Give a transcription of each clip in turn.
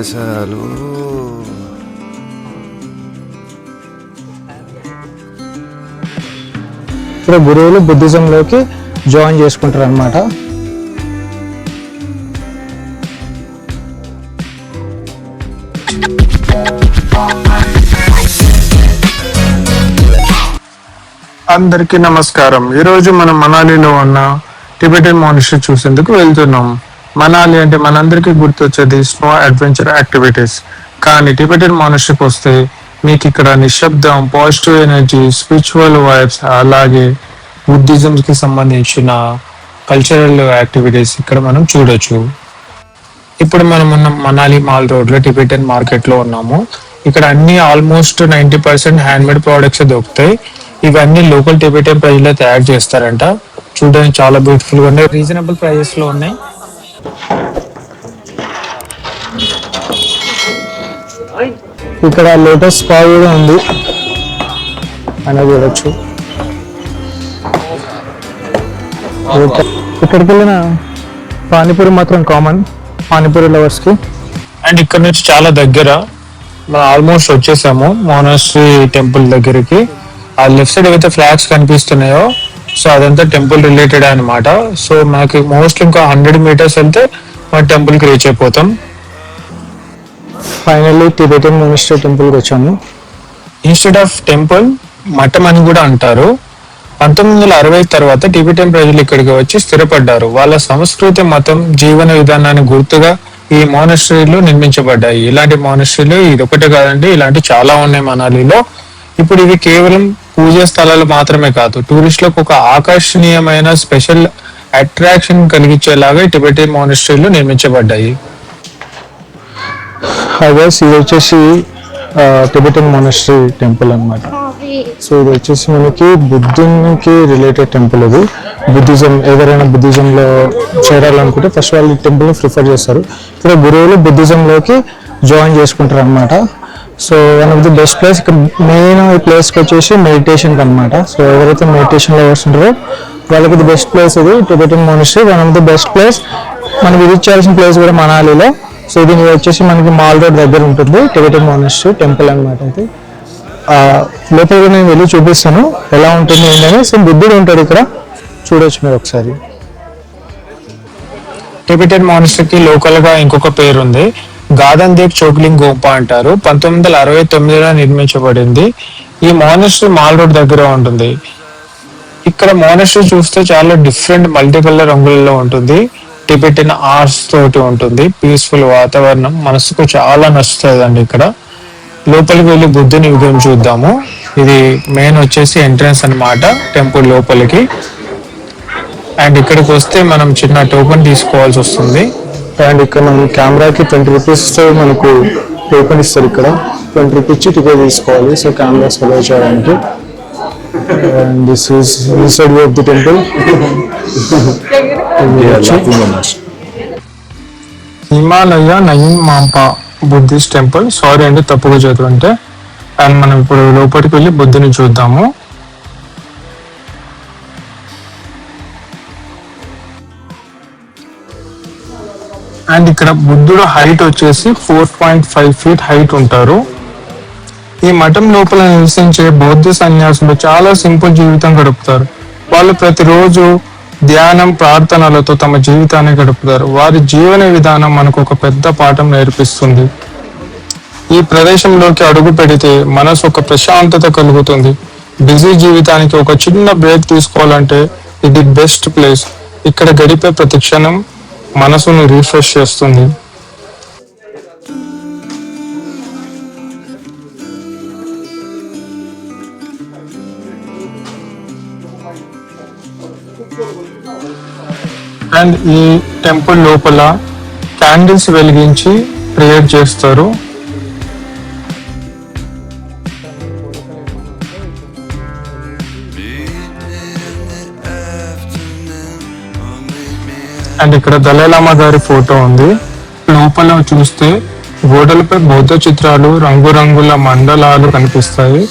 అసలు ఇప్పుడు గురువులు బుద్ధిజంలోకి జాయిన్ చేసుకుంటారు అనమాట. అందరికీ నమస్కారం. ఈరోజు మనం మనాలిలో ఉన్న టిబెటన్ మానిస్ట్రీ చూసేందుకు వెళ్తున్నాం. మనాలి అంటే మనందరికీ గుర్తొచ్చేది స్నో అడ్వెంచర్ యాక్టివిటీస్. కానీ టిబెటన్ మానిస్ట్రీకి వస్తే మీకు ఇక్కడ నిశ్శబ్దం, పాజిటివ్ ఎనర్జీ, స్పిరిచువల్ వైబ్స్, అలాగే బుద్ధిజం కి సంబంధించిన కల్చరల్ యాక్టివిటీస్ ఇక్కడ మనం చూడొచ్చు. ఇప్పుడు మనం ఉన్న మనాలి మాల్ రోడ్ లో టిబెటన్ మార్కెట్ లో ఉన్నాము. ఇక్కడ అన్ని ఆల్మోస్ట్ 90% హ్యాండ్మేడ్ ప్రోడక్ట్స్ దొరుకుతాయి. ఇవన్నీ లోకల్ టిబెటన్ ప్రైస్ తయారు చేస్తారంట. చూడడానికి చాలా బ్యూటిఫుల్ గా ఉన్నాయి, రీజనబుల్ ప్రైజెస్ లో ఉన్నాయి. ఇక్కడ లోటస్ స్పా కూడా ఉంది అని చూడొచ్చు. ఇక్కడికి వెళ్ళిన పానీపూరి మాత్రం కామన్, పానీపూరి లవర్స్ కి. అండ్ ఇక్కడ నుంచి చాలా దగ్గర మనం ఆల్మోస్ట్ వచ్చేసాము మోనాస్ట్రీ టెంపుల్ దగ్గరికి. ఆ లెఫ్ట్ సైడ్ ఏవైతే ఫ్లాగ్స్ కనిపిస్తున్నాయో సో అదంతా టెంపుల్ రిలేటెడ్ అనమాట. సో మనకి మోస్ట్ ఇంకా 100 meters వెళ్తే మన టెంపుల్ కి రీచ్ అయిపోతాం. ఫైనల్లీ టిబెటన్ మానిస్ట్రీ టెంపుల్ కి వచ్చాము. ఇన్స్టెడ్ ఆఫ్ టెంపుల్ మఠం అని కూడా అంటారు. 1960 తర్వాత టిబెటన్ ప్రజలు ఇక్కడికి వచ్చి స్థిరపడ్డారు. వాళ్ళ సంస్కృతి, మతం, జీవన విధానాన్ని గుర్తుగా ఈ మానిస్ట్రీలు నిర్మించబడ్డాయి. ఇలాంటి మానిస్ట్రీలు ఇది ఒకటే కాదండి, ఇలాంటి చాలా ఉన్నాయి మనాలిలో. ఇప్పుడు ఇవి కేవలం పూజా స్థలాలు మాత్రమే కాదు, టూరిస్టులకు ఒక ఆకర్షణీయమైన స్పెషల్ అట్రాక్షన్ కలిగించేలాగా టిబెటన్ మానిస్ట్రీలు నిర్మించబడ్డాయి. ఇది వచ్చేసి టిబెటన్ మానిస్ట్రీ టెంపుల్ అన్నమాట. సో ఇది వచ్చేసి మనకి బుద్ధునికి రిలేటెడ్ టెంపుల్. ఇది బుద్ధిజం, ఎవరైనా బుద్ధిజంలో చేరాలనుకుంటే ఫస్ట్ వాళ్ళు ఈ టెంపుల్ ప్రిఫర్ చేస్తారు. ఇక్కడ గురువులు బుద్ధిజంలోకి జాయిన్ చేసుకుంటారు అనమాట. So one of the best place. ఇక్కడ మెయిన్ ఈ ప్లేస్కి వచ్చేసి మెడిటేషన్కి అనమాట. సో ఎవరైతే మెడిటేషన్ లవర్స్ ఉంటారో వాళ్ళకి ఇది బెస్ట్ ప్లేస్. ఇది Tibetan monastery one of the best place. మనం విజిట్ చేయాల్సిన ప్లేస్ కూడా మనాలిలో. సో ఇది వచ్చేసి మనకి మాల్ రోడ్ దగ్గర ఉంటుంది టిబెటన్ మానిస్ట్రీ టెంపుల్ అనమాట. అయితే లోపలికి నేను వెళ్ళి చూపిస్తాను ఎలా ఉంటుంది ఏంటని. సో బుద్ధుడు ఉంటాడు ఇక్కడ, చూడొచ్చు మీరు ఒకసారి. టిబెటన్ మానిస్ట్రీకి లోకల్ గా ఇంకొక పేరు ఉంది, గాదన్ దేవ్ చోక్లింగ్ గోంపా అంటారు. 1969లో నిర్మించబడింది. ఈ మానిస్ట్రీ మాల్ రోడ్ దగ్గర ఉంటుంది. ఇక్కడ మానిస్ట్రీ చూస్తే చాలా డిఫరెంట్ మల్టీ కలర్ రంగులలో ఉంటుంది. టిబెటన్ ఆర్ట్స్ తోటి ఉంటుంది. పీస్ఫుల్ వాతావరణం మనసుకు చాలా నచ్చుతుంది అండి. ఇక్కడ లోపలికి వెళ్ళి బుద్ధుని విగ్రహం చూద్దాము. ఇది మెయిన్ వచ్చేసి ఎంట్రన్స్ అన్నమాట టెంపుల్ లోపలికి. అండ్ ఇక్కడికి వస్తే మనం చిన్న టోకెన్ తీసుకోవాల్సి వస్తుంది. అండ్ ఇక్కడ మనం కెమెరాకి 20 రూపీస్ మనకు టోకెన్ ఇస్తారు. ఇక్కడ 20 రూపీస్ టికెట్ తీసుకోవాలి. సో కెమెరాస్ ఫాలో చేయడానికి. And this is inside of the temple. Himalaya నయన్ మాంపా బుద్ధిస్ట్ టెంపుల్. సారీ అండి తప్పుగా చదువుంటే. అండ్ మనం ఇప్పుడు లోపలికి వెళ్ళి బుద్ధుని చూద్దాము. అండ్ ఇక్కడ బుద్ధుడు హైట్ వచ్చేసి 4.5 feet హైట్ ఉంటారు. ఈ మఠం లోపల నివసించే బౌద్ధ సన్యాసులు చాలా సింపుల్ జీవితం గడుపుతారు. వాళ్ళు ప్రతిరోజు ధ్యానం, ప్రార్థనలతో తమ జీవితాన్ని గడుపుతారు. వారి జీవన విధానం మనకు ఒక పెద్ద పాఠం నేర్పిస్తుంది. ఈ ప్రదేశంలోకి అడుగు పెడితే మనసు ఒక ప్రశాంతత కలుగుతుంది. బిజీ జీవితానికి ఒక చిన్న బ్రేక్ తీసుకోవాలంటే ఇది బెస్ట్ ప్లేస్. ఇక్కడ గడిపే ప్రతి క్షణం మనసును రిఫ్రెష్ చేస్తుంది. అండ్ ఈ టెంపుల్ లోపల క్యాండిల్స్ వెలిగించి ప్రేయర్ చేస్తారు. అండ్ ఇక్కడ దలైలామా గారి ఫోటో ఉంది. లోపల చూస్తే గోడలపై బౌద్ధ చిత్రాలు, రంగురంగుల మండలాలు కనిపిస్తాయి.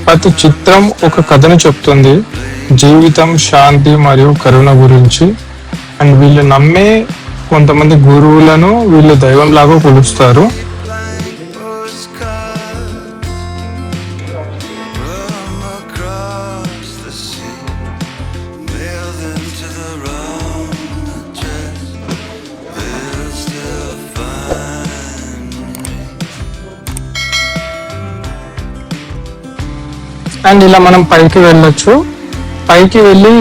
ప్రతి చిత్రం ఒక కథను చెప్తుంది, జీవితం, శాంతి మరియు కరుణ గురించి. అండ్ వీళ్ళు నమ్మే కొంతమంది గురువులను వీళ్ళు దైవం లాగా కొలుస్తారు. అండ్ ఇలా మనం పైకి వెళ్ళొచ్చు. పైకి వెళ్ళి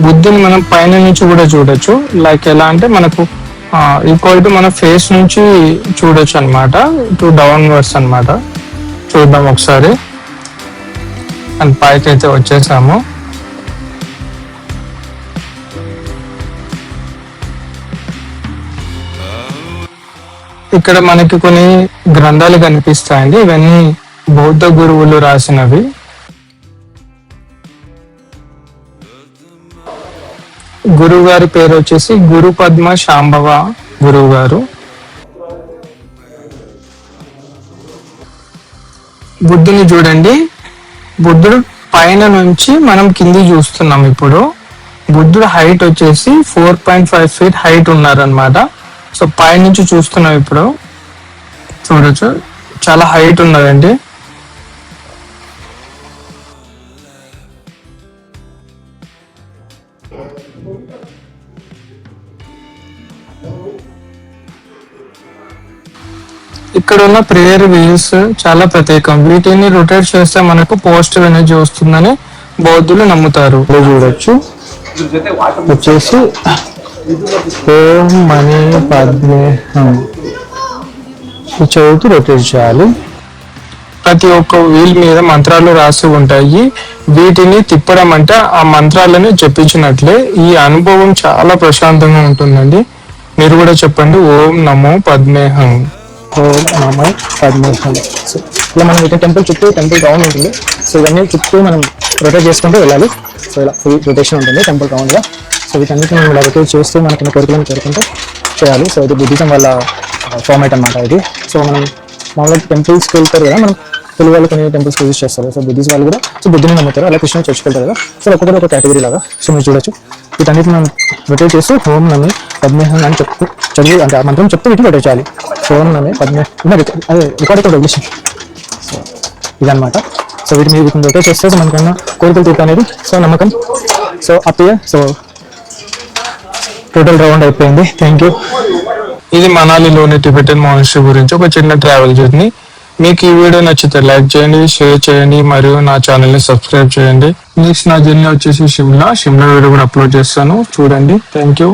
బుద్ధుని మనం పైన నుంచి కూడా చూడొచ్చు. లైక్ ఎలా అంటే మనకు ఈక్వల్ టు మన ఫేస్ నుంచి చూడొచ్చు అనమాట, డౌన్ వర్డ్స్ అనమాట. చూద్దాం ఒకసారి. అండ్ పైకి అయితే వచ్చేసాము. ఇక్కడ మనకి కొన్ని గ్రంథాలు కనిపిస్తాయండి. ఇవన్నీ బౌద్ధ గురువులు రాసినవి. గురువు గారి పేరు వచ్చేసి గురు పద్మ శాంభవ గురువు గారు. బుద్ధుని చూడండి. బుద్ధుడు పైన నుంచి మనం కింది చూస్తున్నాం. ఇప్పుడు బుద్ధుడు హైట్ వచ్చేసి 4.5 feet హైట్ ఉన్నారనమాట. సో పై నుంచి చూస్తున్నాం. ఇప్పుడు చూడొచ్చు, చాలా హైట్ ఉన్నదండి. ఇక్కడ ఉన్న ప్రేయర్ వీల్స్ చాలా ప్రత్యేకం. వీటిని రొటేట్ చేస్తే మనకు పాజిటివ్ ఎనర్జీ వస్తుందని బౌద్ధులు నమ్ముతారు. చూడొచ్చు వచ్చేసి ఓం మణి పద్మే చదువుతూ రొటేట్ చేయాలి. ప్రతి ఒక్క వీల్ మీద మంత్రాలు రాసి ఉంటాయి. వీటిని తిప్పడం అంటే ఆ మంత్రాలను జపించినట్లే. ఈ అనుభవం చాలా ప్రశాంతంగా ఉంటుందండి. మీరు కూడా చెప్పండి, ఓం నమో పద్మేహం. ఓం నమో పద్మేహం. సో ఇలా మనం ఇక్కడ టెంపుల్ రౌండ్ ఉంటుంది. సో ఇవన్నీ చుట్టూ మనం రొటేట్ చేసుకుంటూ వెళ్ళాలి. సో ఇలా ఫుల్ రొటేషన్ ఉంటుంది టెంపుల్ రౌండ్గా. సో వీటన్నిటి మనం ఇలా రొటేట్ చేస్తూ మనకి కోరికలను చేరుకుంటూ చేయాలి. సో ఇది బుద్ధిజం వల్ల ఫార్మేట్ అనమాట ఇది. సో మనం మామూలుగా టెంపుల్స్కి వెళ్తారు కదా, మనం తెలుగు వాళ్ళు కొన్ని టెంపుల్స్కి విజిట్ చేస్తారు. సో బుద్ధిజం వాళ్ళు కూడా సో బుద్ధిని నమ్ముతారు. అలా కృష్ణ చర్చ్కి వెళ్తారు కదా. సో ఒక్కొక్కరు ఒక కేటగిరీ లాగా. సో మీరు చూడొచ్చు వీటన్నిటి మనం రొటేట్ చేస్తూ ఓం నమి పద్మేహం అని చెప్తూ చదివి అంటే ఆ మంత్రం చెప్తూ వీటిని రొటేట్ చేయాలి. సో ఓం నమి పద్మేహం అదే రికార్డ్ కూడా వదిలేసి. సో ఇదనమాట. సో వీటి మీద వీటిని రొటేట్ చేస్తే మనకన్నా కోరికలు తీర్పు అనేది సో నమ్మకం. సో అప్పుడే సో టోటల్ రౌండ్ అయిపోయింది. Thank you. ఇది మనాలిలోని టిబెటన్ మానిస్ట్రీ గురించి ఒక చిన్న ట్రావెల్ జర్నీ. మీకు ఈ వీడియో నచ్చితే లైక్ చేయండి, షేర్ చేయండి, మరియు నా ఛానల్ ని సబ్స్క్రైబ్ చేయండి. నెక్స్ట్ నా జర్నీ వచ్చేసి షిమ్లా వీడియో కూడా అప్లోడ్ చేస్తాను, చూడండి. Thank you.